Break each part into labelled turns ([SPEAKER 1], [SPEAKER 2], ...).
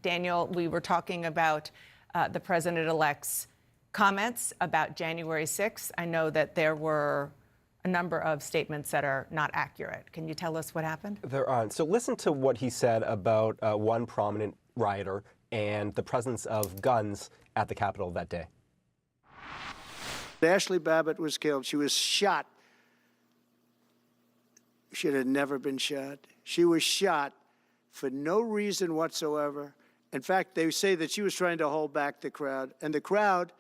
[SPEAKER 1] Daniel, we were talking about the president-elect's comments about January 6th. I know that there were a number of statements that are not accurate. Can you tell us what happened?
[SPEAKER 2] There aren't. So listen to what he said about one prominent rioter and the presence of guns at the Capitol that day.
[SPEAKER 3] Ashley Babbitt was killed. She was shot. She had never been shot. She was shot for no reason whatsoever. In fact, they say that she was trying to hold back the crowd, and the crowd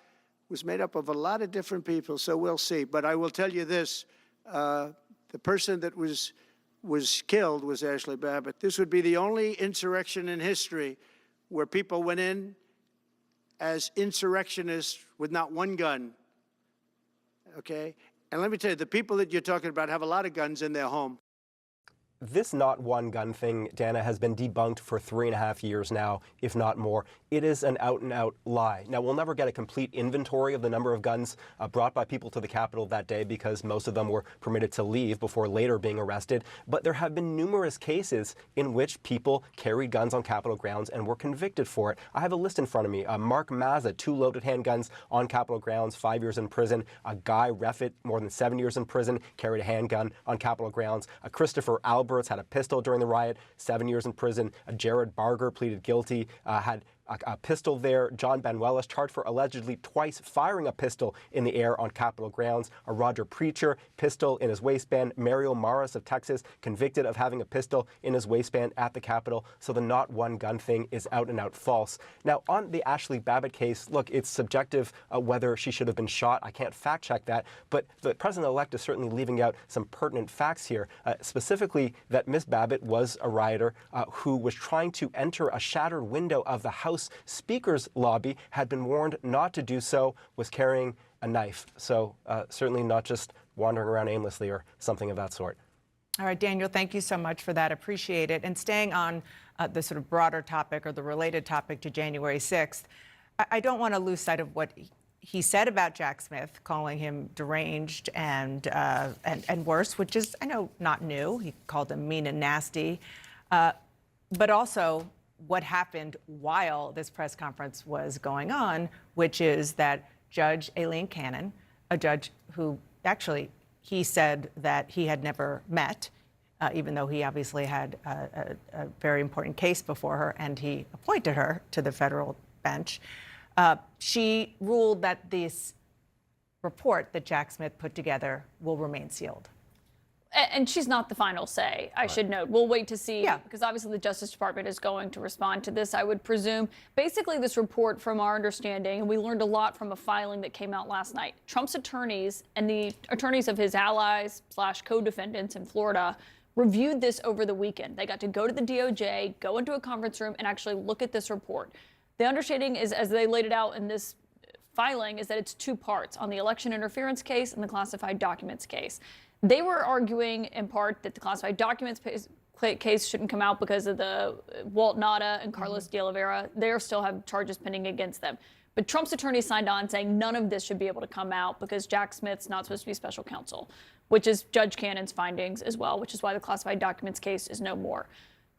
[SPEAKER 3] was made up of a lot of different people, so we'll see. But I will tell you this, the person that was killed was Ashley Babbitt. This would be the only insurrection in history where people went in as insurrectionists with not one gun, okay? And let me tell you, the people that you're talking about have a lot of guns in their home.
[SPEAKER 2] This not one gun thing, Dana, has been debunked for 3.5 years now, if not more. It is an out-and-out lie. Now, we'll never get a complete inventory of the number of guns brought by people to the Capitol that day because most of them were permitted to leave before later being arrested. But there have been numerous cases in which people carried guns on Capitol grounds and were convicted for it. I have a list in front of me. Mark Mazza, 2 loaded handguns on Capitol grounds, 5 years in prison. Guy Reffitt, more than 7 years in prison, carried a handgun on Capitol grounds. Christopher Alberts had a pistol during the riot, 7 years in prison. Jared Barger pleaded guilty, had a pistol there. John Banuelos charged for allegedly twice firing a pistol in the air on Capitol grounds. A Roger Preacher, pistol in his waistband. Mario Maris of Texas, convicted of having a pistol in his waistband at the Capitol. So the not one gun thing is out and out false. Now, on the Ashley Babbitt case, look, it's subjective whether she should have been shot. I can't fact check that, but the president-elect is certainly leaving out some pertinent facts here, specifically that Ms. Babbitt was a rioter who was trying to enter a shattered window of the House Speaker's lobby, had been warned not to do so, was carrying a knife. So certainly not just wandering around aimlessly or something of that sort.
[SPEAKER 1] All right, Daniel, thank you so much for that. Appreciate it. And staying on the sort of broader topic or the related topic to January 6th, I don't want to lose sight of what he said about Jack Smith, calling him deranged and worse, which is, I know, not new. He called him mean and nasty. But also what happened while this press conference was going on, which is that Judge Aileen Cannon, a judge who actually he said that he had never met, even though he obviously had a very important case before her, and he appointed her to the federal bench. She ruled that this report that Jack Smith put together will remain sealed.
[SPEAKER 4] And she's not the final say, I should note. We'll wait to see, because obviously the Justice Department is going to respond to this, I would presume. Basically, this report, from our understanding, and we learned a lot from a filing that came out last night, Trump's attorneys and the attorneys of his allies / co-defendants in Florida reviewed this over the weekend. They got to go to the DOJ, go into a conference room, and actually look at this report. The understanding is, as they laid it out in this filing, is that it's 2 parts, on the election interference case and the classified documents case. They were arguing, in part, that the classified documents case shouldn't come out because of the Walt Nauta and Carlos de Oliveira. They still have charges pending against them. But Trump's attorney signed on saying none of this should be able to come out because Jack Smith's not supposed to be special counsel, which is Judge Cannon's findings as well, which is why the classified documents case is no more.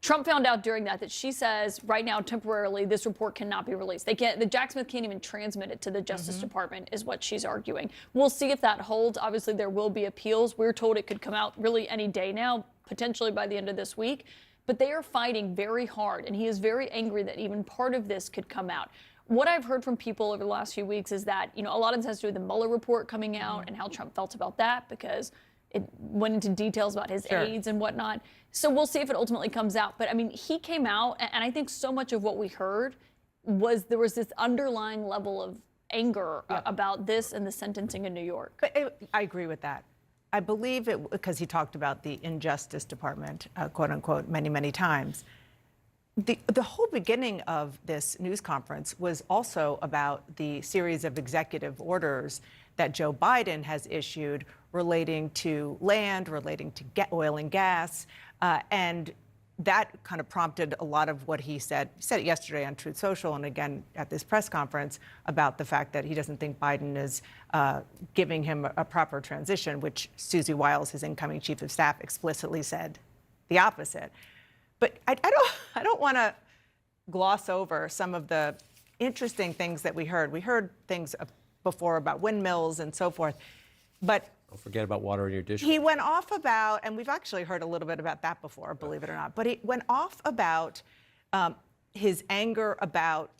[SPEAKER 4] Trump found out during that she says right now, temporarily, this report cannot be released. The Jack Smith can't even transmit it to the Justice Department, is what she's arguing. We'll see if that holds. Obviously, there will be appeals. We're told it could come out really any day now, potentially by the end of this week. But they are fighting very hard, and he is very angry that even part of this could come out. What I've heard from people over the last few weeks is that, a lot of this has to do with the Mueller report coming out and how Trump felt about that, because it went into details about his aides and whatnot. So we'll see if it ultimately comes out. But I mean, he came out, and I think so much of what we heard was there was this underlying level of anger about this and the sentencing in New York.
[SPEAKER 1] But I agree with that. I believe it because he talked about the Injustice Department, quote unquote, many, many times. The whole beginning of this news conference was also about the series of executive orders that Joe Biden has issued relating to land, relating to oil and gas, and that kind of prompted a lot of what he said. He said it yesterday on Truth Social and again at this press conference about the fact that he doesn't think Biden is giving him a proper transition, which Susie Wiles, his incoming chief of staff, explicitly said the opposite. But I don't want to gloss over some of the interesting things that we heard. We heard things before about windmills and so forth, but
[SPEAKER 5] don't forget about water in your dish.
[SPEAKER 1] he went off about, and we've actually heard a little bit about that before, believe it or not, but he went off about his anger about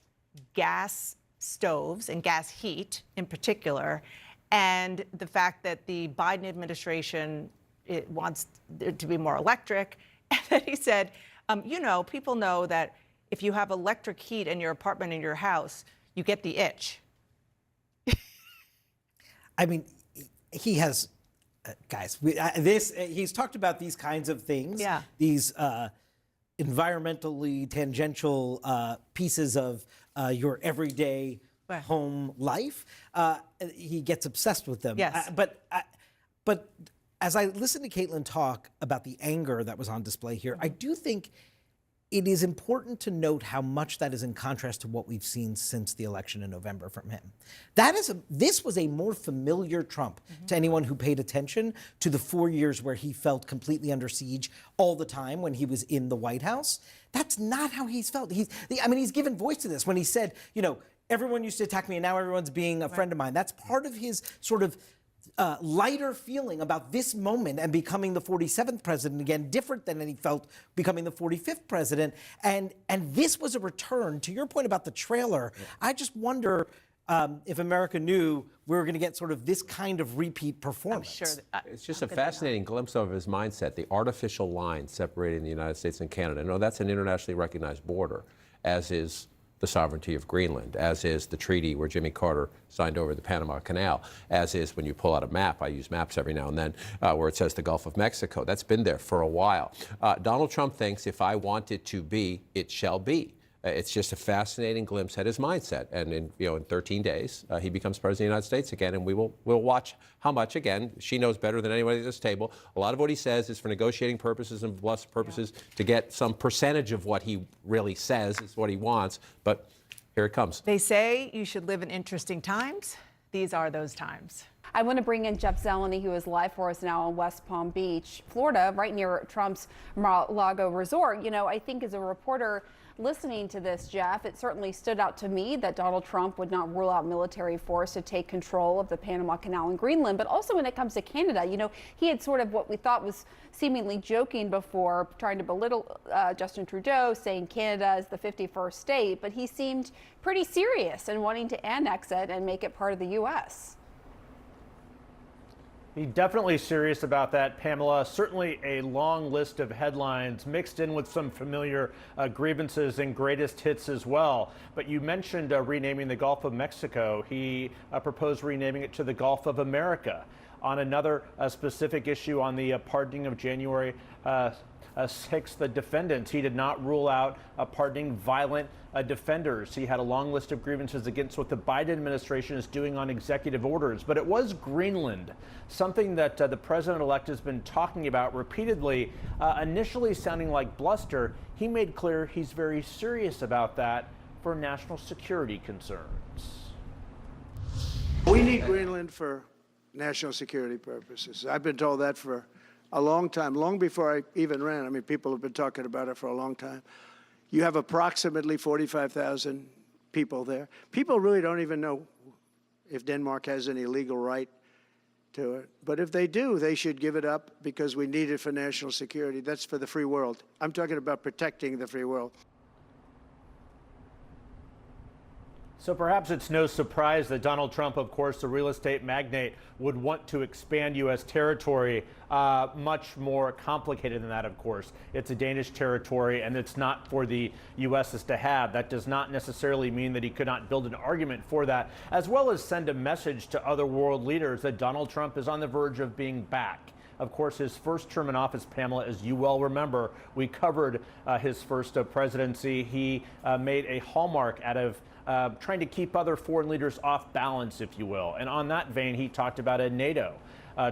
[SPEAKER 1] gas stoves and gas heat in particular, and the fact that the Biden administration wants it to be more electric. And then he said, people know that if you have electric heat in your apartment, in your house, you get the itch.
[SPEAKER 6] I mean, he has, guys, he's talked about these kinds of things, these environmentally tangential pieces of your everyday home life. He gets obsessed with them.
[SPEAKER 1] Yes.
[SPEAKER 6] But as I listen to Caitlin talk about the anger that was on display here, I do think it is important to note how much that is in contrast to what we've seen since the election in November from him. This was a more familiar Trump to anyone who paid attention to the 4 years where he felt completely under siege all the time when he was in the White House. That's not how he's felt. He's given voice to this when he said, everyone used to attack me and now everyone's being a friend of mine. That's part of his sort of lighter feeling about this moment and becoming the 47th president again, different than he felt becoming the 45th president. And this was a return to your point about the trailer. Yeah. I just wonder if America knew we were going to get sort of this kind of repeat performance.
[SPEAKER 1] I'm sure
[SPEAKER 5] it's just a fascinating glimpse of his mindset, the artificial line separating the United States and Canada. No, that's an internationally recognized border, as is the sovereignty of Greenland, as is the treaty where Jimmy Carter signed over the Panama Canal, as is when you pull out a map, I use maps every now and then, where it says the Gulf of Mexico. That's been there for a while. Donald Trump thinks if I want it to be, it shall be. It's just a fascinating glimpse at his mindset. And in 13 days, he becomes president of the United States again, and we'll watch how much. Again, she knows better than anybody at this table. A lot of what he says is for negotiating purposes and bluff purposes to get some percentage of what he really says is what he wants. But here it comes.
[SPEAKER 1] They say you should live in interesting times. These are those times.
[SPEAKER 7] I want to bring in Jeff Zeleny, who is live for us now in West Palm Beach, Florida, right near Trump's Mar-a-Lago resort. I think as a reporter listening to this, Jeff, it certainly stood out to me that Donald Trump would not rule out military force to take control of the Panama Canal in Greenland. But also when it comes to Canada, he had sort of what we thought was seemingly joking before, trying to belittle Justin Trudeau, saying Canada is the 51st state. But he seemed pretty serious in wanting to annex it and make it part of the U.S.
[SPEAKER 8] He's definitely serious about that, Pamela. Certainly a long list of headlines mixed in with some familiar grievances and greatest hits as well. But you mentioned renaming the Gulf of Mexico. He proposed renaming it to the Gulf of America. On another specific issue on the pardoning of January 6th, the defendants, he did not rule out pardoning violent defenders. He had a long list of grievances against what the Biden administration is doing on executive orders. But it was Greenland, something that the president-elect has been talking about repeatedly, initially sounding like bluster. He made clear he's very serious about that for national security concerns.
[SPEAKER 3] We need Greenland for national security purposes. I've been told that for a long time, long before I even ran. I mean, people have been talking about it for a long time. You have approximately 45,000 people there. People really don't even know if Denmark has any legal right to it. But if they do, they should give it up because we need it for national security. That's for the free world. I'm talking about protecting the free world.
[SPEAKER 8] So perhaps it's no surprise that Donald Trump, of course, the real estate magnate, would want to expand U.S. territory. Much more complicated than that, of course. It's a Danish territory, and it's not for the U.S.'s to have. That does not necessarily mean that he could not build an argument for that, as well as send a message to other world leaders that Donald Trump is on the verge of being back. Of course, his first term in office, Pamela, as you well remember, we covered his first presidency. He made a hallmark out of trying to keep other foreign leaders off balance, if you will. And on that vein, he talked about a NATO,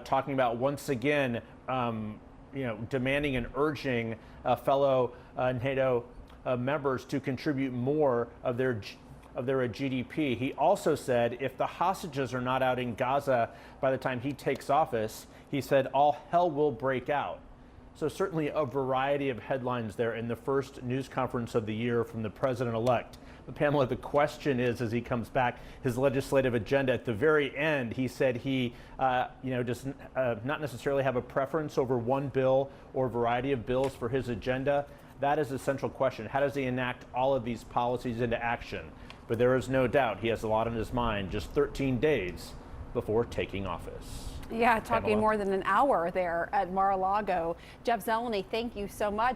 [SPEAKER 8] talking about once again, demanding and urging fellow NATO members to contribute more of their GDP. He also said if the hostages are not out in Gaza by the time he takes office, he said all hell will break out. So certainly a variety of headlines there in the first news conference of the year from the president-elect. But Pamela, the question is, as he comes back, his legislative agenda at the very end, he said he, does not necessarily have a preference over one bill or variety of bills for his agenda. That is the central question. How does he enact all of these policies into action? But there is no doubt he has a lot on his mind just 13 days before taking office.
[SPEAKER 7] Yeah, talking
[SPEAKER 8] Pamela.
[SPEAKER 7] more than an hour there at Mar-a-Lago. Jeff Zeleny, thank you so much.